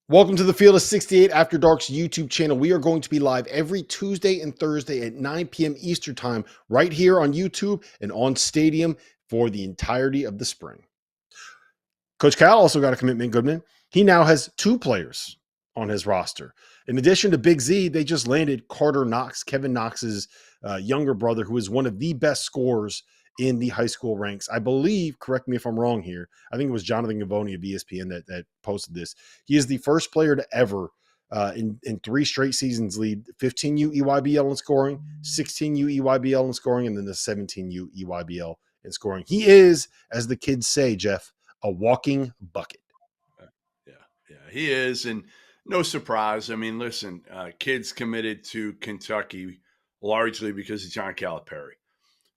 Welcome to the Field of 68 After Dark's YouTube channel. We are going to be live every Tuesday and Thursday at 9 p.m. Eastern Time right here on YouTube and on Stadium for the entirety of the spring. Coach Cal also got a commitment, Goodman. He now has two players on his roster. In addition to Big Z, they just landed Carter Knox, Kevin Knox's younger brother, who is one of the best scorers in the high school ranks. I believe, correct me if I'm wrong here, I think it was Jonathan Gavoni of ESPN that posted this. He is the first player to ever, in 3 straight seasons, lead 15U EYBL in scoring, 16U EYBL in scoring, and then the 17U EYBL in scoring. He is, as the kids say, Jeff, a walking bucket. Yeah, he is. And no surprise. I mean, listen, kids committed to Kentucky largely because of John Calipari.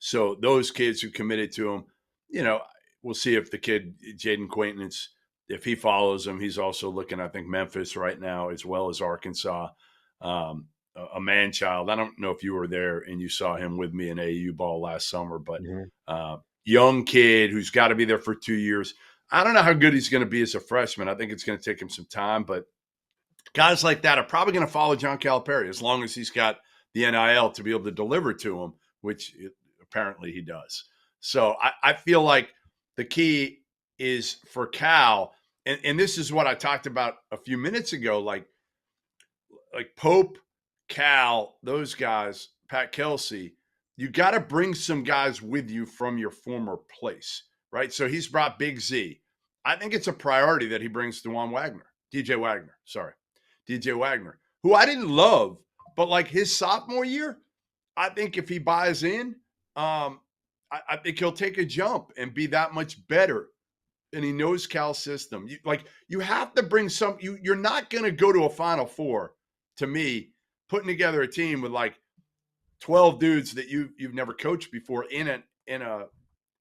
So those kids who committed to him, we'll see if the kid, Jaden Quaintance, if he follows him. He's also looking, I think, Memphis right now, as well as Arkansas, a man child. I don't know if you were there and you saw him with me in AAU ball last summer, but young kid who's got to be there for 2 years. I don't know how good he's going to be as a freshman. I think it's going to take him some time, but guys like that are probably going to follow John Calipari as long as he's got the NIL to be able to deliver to him, which apparently he does. So I feel like the key is for Cal, and this is what I talked about a few minutes ago, like Pope, Cal, those guys, Pat Kelsey, you got to bring some guys with you from your former place, right? So he's brought Big Z. I think it's a priority that he brings DJ Wagner, who I didn't love, but like his sophomore year, I think if he buys in, I think he'll take a jump and be that much better. And he knows Cal's system. You have to bring some. You're not going to go to a Final Four, to me, putting together a team with like 12 dudes that you've never coached before in a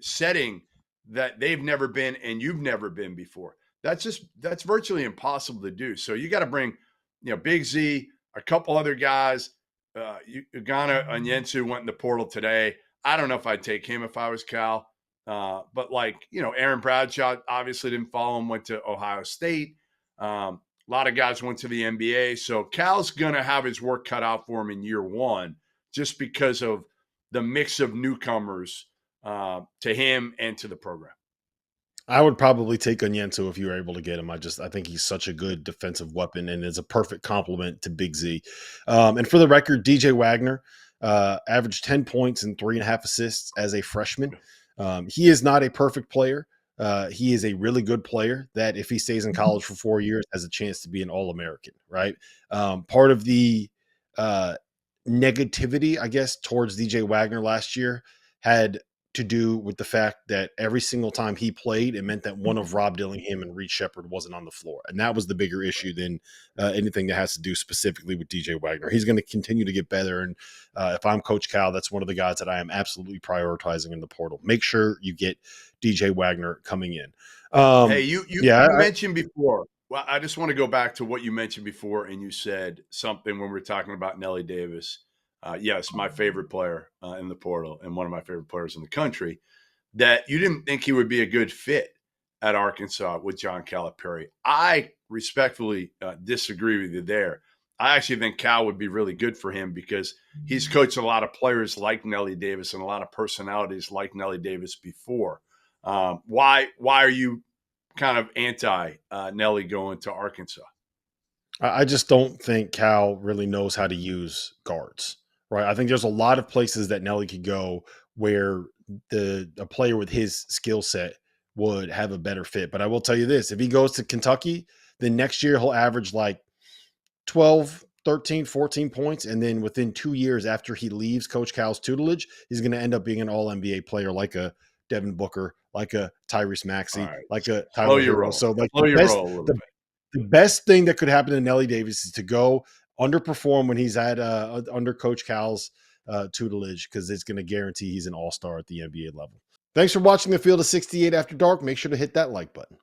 setting that they've never been and you've never been before. That's virtually impossible to do. So you got to bring, Big Z, a couple other guys. Ugana Onyensu went in the portal today. I don't know if I'd take him if I was Cal. But Aaron Bradshaw obviously didn't follow him, went to Ohio State. A lot of guys went to the NBA. So Cal's going to have his work cut out for him in year one, just because of the mix of newcomers to him and to the program. I would probably take Onyensu if you were able to get him. I think he's such a good defensive weapon and is a perfect complement to Big Z. And for the record, DJ Wagner averaged 10 points and 3.5 assists as a freshman. He is not a perfect player. He is a really good player that if he stays in college for 4 years has a chance to be an All-American, right? Part of the negativity, I guess, towards DJ Wagner last year had to do with the fact that every single time he played, it meant that one of Rob Dillingham and Reed Shepherd wasn't on the floor. And that was the bigger issue than anything that has to do specifically with DJ Wagner. He's going to continue to get better. And if I'm Coach Cal, that's one of the guys that I am absolutely prioritizing in the portal. Make sure you get DJ Wagner coming in. Hey, you mentioned before. Well, I just want to go back to what you mentioned before, and you said something when we were talking about Nelly Davis. Yes, my favorite player in the portal and one of my favorite players in the country, that you didn't think he would be a good fit at Arkansas with John Calipari. I respectfully disagree with you there. I actually think Cal would be really good for him because he's coached a lot of players like Nelly Davis and a lot of personalities like Nelly Davis before. Why are you kind of anti Nelly going to Arkansas? I just don't think Cal really knows how to use guards. Right. I think there's a lot of places that Nelly could go where a player with his skill set would have a better fit. But I will tell you this, if he goes to Kentucky, then next year he'll average like 12, 13, 14 points. And then within 2 years after he leaves Coach Cal's tutelage, he's going to end up being an All-NBA player like a Devin Booker, like a Tyrese Maxey, like a Tyler Hero. So like the best thing that could happen to Nelly Davis is to go underperform when he's at under Coach Cal's tutelage, because it's going to guarantee he's an all-star at the NBA level. Thanks for watching the Field of 68 After Dark. Make sure to hit that like button.